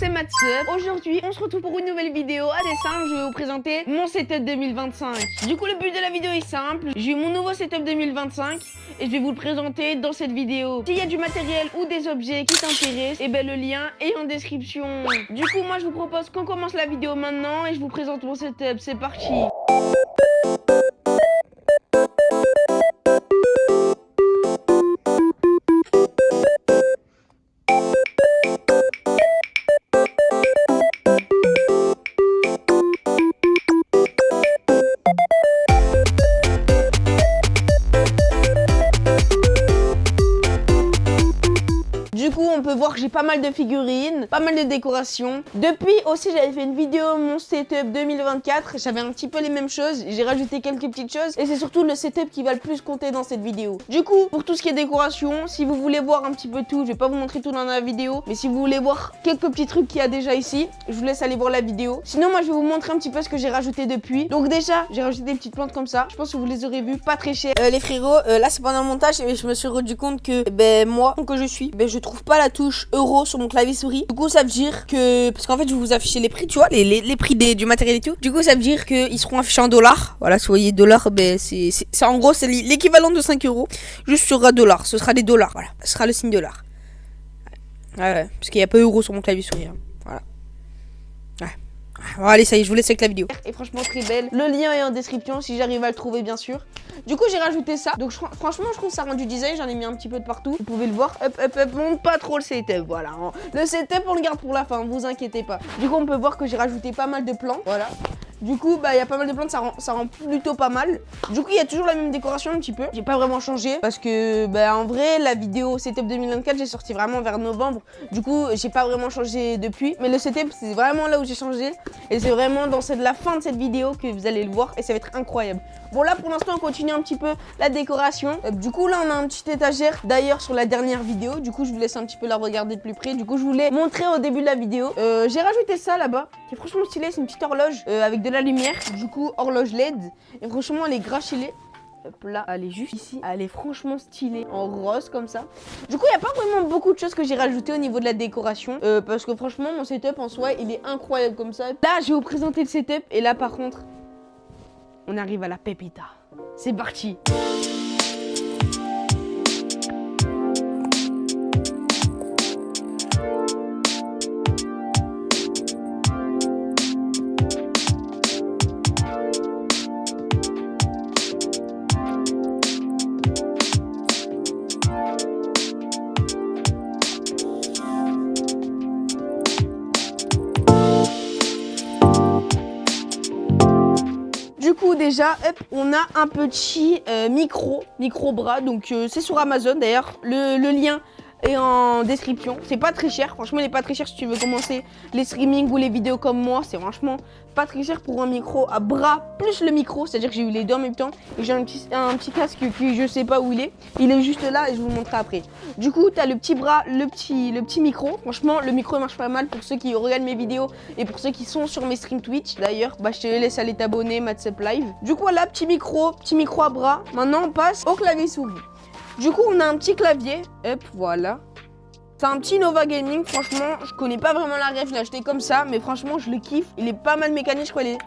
c'est Matsup. Aujourd'hui, on se retrouve pour une nouvelle vidéo à dessin. Je vais vous présenter mon setup 2025. Du coup, le but de la vidéo est simple. J'ai eu mon nouveau setup 2025 et je vais vous le présenter dans cette vidéo. S'il y a du matériel ou des objets qui t'intéressent, et ben le lien est en description. Du coup, moi, je vous propose qu'on commence la vidéo maintenant et je vous présente mon setup. C'est parti. Du coup, on peut voir que j'ai pas mal de figurines, pas mal de décorations. Depuis aussi, j'avais fait une vidéo mon setup 2024. J'avais un petit peu les mêmes choses. J'ai rajouté quelques petites choses. Et c'est surtout le setup qui va le plus compter dans cette vidéo. Du coup, pour tout ce qui est décoration, si vous voulez voir un petit peu tout, je vais pas vous montrer tout dans la vidéo. Mais si vous voulez voir quelques petits trucs qu'il y a déjà ici, je vous laisse aller voir la vidéo. Sinon, moi, je vais vous montrer un petit peu ce que j'ai rajouté depuis. Donc déjà, j'ai rajouté des petites plantes comme ça. Je pense que vous les aurez vues, pas très chères. Les frérots, là, c'est pendant le montage et je me suis rendu compte que, moi, que je suis, je trouve pas la touche euro sur mon clavier souris. Du coup, ça veut dire que, parce qu'en fait, je vais vous afficher les prix, tu vois, les prix du matériel et tout. Du coup, ça veut dire qu'ils seront affichés en dollars. Voilà, si vous voyez dollars, c'est en gros, c'est l'équivalent de 5 euros. Juste sur dollars, ce sera des dollars. Voilà, ce sera le signe dollar. Ouais, parce qu'il n'y a pas euro sur mon clavier souris. Hein. Voilà. Ouais. Bon, allez, ça y est, je vous laisse avec la vidéo. Et franchement, très belle. Le lien est en description si j'arrive à le trouver, bien sûr. Du coup, j'ai rajouté ça. Donc, franchement, je trouve ça rend du design. J'en ai mis un petit peu de partout. Vous pouvez le voir. Hop, monte pas trop le setup. Voilà. Le setup, on le garde pour la fin. Vous inquiétez pas. Du coup, on peut voir que j'ai rajouté pas mal de plans. Voilà. Du coup, il y a pas mal de plantes, ça rend plutôt pas mal. Du coup, il y a toujours la même décoration un petit peu. J'ai pas vraiment changé parce que, en vrai, la vidéo setup 2024, j'ai sorti vraiment vers novembre. Du coup, j'ai pas vraiment changé depuis. Mais le setup, c'est vraiment là où j'ai changé. Et c'est vraiment dans la fin de cette vidéo que vous allez le voir. Et ça va être incroyable. Bon, là, pour l'instant, on continue un petit peu la décoration. Du coup, là, on a un petit étagère. D'ailleurs, sur la dernière vidéo. Du coup, je vous laisse un petit peu la regarder de plus près. Du coup, je vous l'ai montré au début de la vidéo. J'ai rajouté ça là-bas, qui est franchement stylé. C'est une petite horloge avec de la lumière. Du coup, horloge LED. Et franchement, elle est grachillée. Hop là, elle est juste ici. Elle est franchement stylée, en rose comme ça. Du coup, il n'y a pas vraiment beaucoup de choses que j'ai rajoutées au niveau de la décoration. Parce que franchement, mon setup en soi, il est incroyable comme ça. Là, je vais vous présenter le setup. Et là, par contre, on arrive à la pépita. C'est parti. Du coup, déjà, hop, on a un petit micro bras. Donc, c'est sur Amazon d'ailleurs. Le lien est en description. C'est pas très cher. Franchement, il est pas très cher si tu veux commencer les streamings ou les vidéos comme moi. C'est franchement pas très cher pour un micro à bras plus le micro. C'est-à-dire que j'ai eu les deux en même temps. Et j'ai un petit casque qui je sais pas où il est. Il est juste là et je vous le montrerai après. Du coup, tu as le petit bras, le petit micro. Franchement, le micro marche pas mal pour ceux qui regardent mes vidéos et pour ceux qui sont sur mes streams Twitch. D'ailleurs, je te laisse aller t'abonner, Matsup Live. Du coup, voilà, petit micro à bras. Maintenant, on passe au clavier souris. Du coup, on a un petit clavier. Hop, voilà. C'est un petit Nova Gaming. Franchement, je connais pas vraiment la ref. Je l'ai acheté comme ça. Mais franchement, je le kiffe. Il est pas mal mécanique. Je crois qu'il est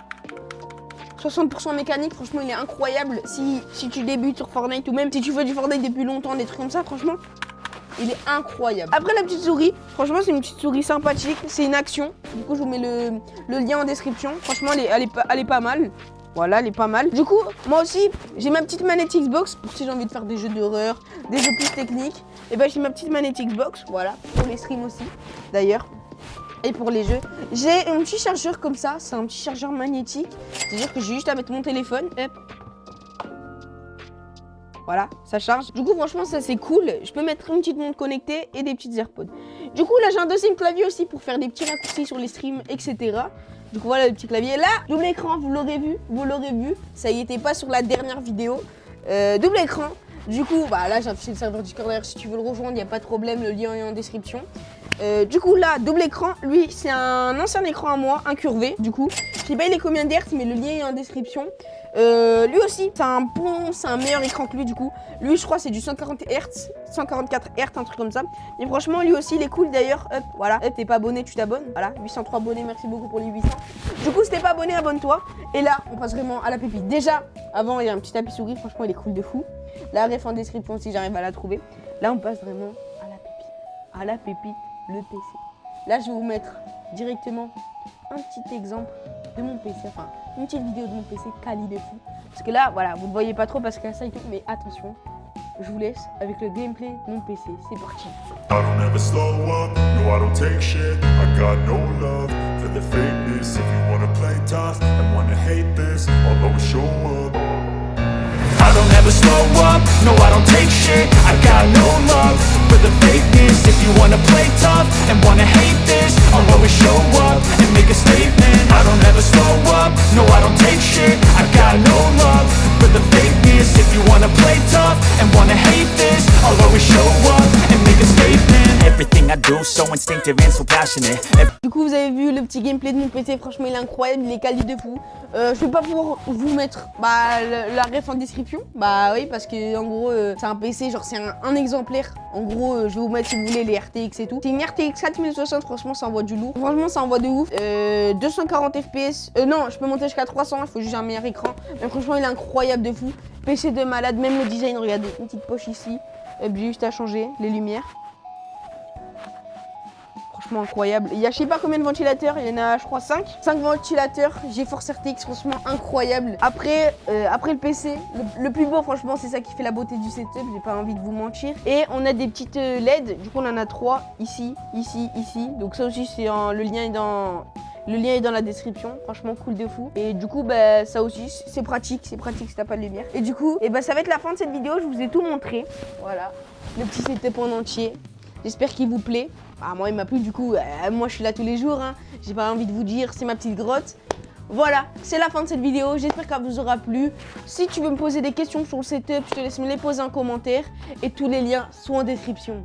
60% mécanique. Franchement, il est incroyable. Si tu débutes sur Fortnite ou même si tu fais du Fortnite depuis longtemps, des trucs comme ça, franchement, il est incroyable. Après, la petite souris. Franchement, c'est une petite souris sympathique. C'est une action. Du coup, je vous mets le lien en description. Franchement, elle est pas mal. Voilà, elle est pas mal. Du coup, moi aussi, j'ai ma petite manette Xbox pour si j'ai envie de faire des jeux d'horreur, des jeux plus techniques. Et j'ai ma petite manette Xbox, voilà, pour les streams aussi, d'ailleurs. Et pour les jeux, j'ai un petit chargeur comme ça, c'est un petit chargeur magnétique. C'est-à-dire que j'ai juste à mettre mon téléphone, hop. Voilà, ça charge. Du coup, franchement, ça c'est cool. Je peux mettre une petite montre connectée et des petites AirPods. Du coup, là, j'ai un deuxième clavier aussi pour faire des petits raccourcis sur les streams, etc. Du coup, voilà le petit clavier. Là, double écran, vous l'aurez vu. Ça y était pas sur la dernière vidéo. Double écran. Du coup, là, j'ai affiché le serveur Discord. D'ailleurs, si tu veux le rejoindre, il n'y a pas de problème. Le lien est en description. Du coup, là, double écran. Lui, c'est un ancien écran à moi, incurvé. Du coup, je sais pas il est combien d'hertz, mais le lien est en description. Lui aussi, c'est un meilleur écran que lui du coup. Lui, je crois, c'est du 140 Hz, 144 Hz, un truc comme ça. Mais franchement, lui aussi, il est cool d'ailleurs. Hop, voilà. Hop, t'es pas abonné, tu t'abonnes. Voilà, 803 abonnés, merci beaucoup pour les 800. Du coup, si t'es pas abonné, abonne-toi. Et là, on passe vraiment à la pépite. Déjà, avant, il y a un petit tapis souris. Franchement, il est cool de fou. La ref en description si j'arrive à la trouver. Là, on passe vraiment à la pépite. À la pépite, le PC. Là, je vais vous mettre directement un petit exemple de mon PC, enfin une petite vidéo de mon PC quali de fou. Parce que là, voilà, vous ne voyez pas trop parce que ça et tout, mais attention, je vous laisse avec le gameplay de mon PC. C'est parti. I don't ever slow up, no I don't take shit. I got no love for the fakeness. If you wanna play tough and wanna hate this, I'll always show up. I don't ever slow up, no I don't take shit. I got no love for the fakeness. If you wanna play tough and wanna hate this, I'll always show up and make a statement. I don't ever slow up, no I don't take shit. I got no love for the fakeness. If you wanna play tough and wanna hate this, I'll always show up and make a statement. Everything I do so instinctive and so passionate. Du coup, vous avez vu le petit gameplay de mon PC. Franchement, il est incroyable, il est quali de fou. Je vais pas pouvoir vous mettre la ref en description. Bah oui, parce que en gros, c'est un PC, genre c'est un exemplaire. En gros, je vais vous mettre si vous voulez les RTX et tout. C'est une RTX 4060, franchement, ça envoie du lourd. Franchement, ça envoie de ouf. 240 FPS. Non, je peux monter jusqu'à 300, il faut juste un meilleur écran. Mais franchement, il est incroyable de fou. PC de malade, même le design, regardez, une petite poche ici. Juste à changer les lumières. Franchement incroyable. Il y a je sais pas combien de ventilateurs, il y en a je crois 5 ventilateurs, GeForce RTX, franchement incroyable. Après le PC, le plus beau franchement c'est ça qui fait la beauté du setup, j'ai pas envie de vous mentir. Et on a des petites LED, du coup on en a 3 ici, ici, ici. Donc ça aussi c'est le lien est dans la description, franchement cool de fou. Et du coup bah ça aussi c'est pratique si t'as pas de lumière. Et du coup et bah ça va être la fin de cette vidéo, je vous ai tout montré. Voilà, le petit setup en entier. J'espère qu'il vous plaît. Ah, moi il m'a plu du coup, moi je suis là tous les jours, hein. J'ai pas envie de vous dire, c'est ma petite grotte. Voilà, c'est la fin de cette vidéo, j'espère qu'elle vous aura plu. Si tu veux me poser des questions sur le setup, je te laisse me les poser en commentaire. Et tous les liens sont en description.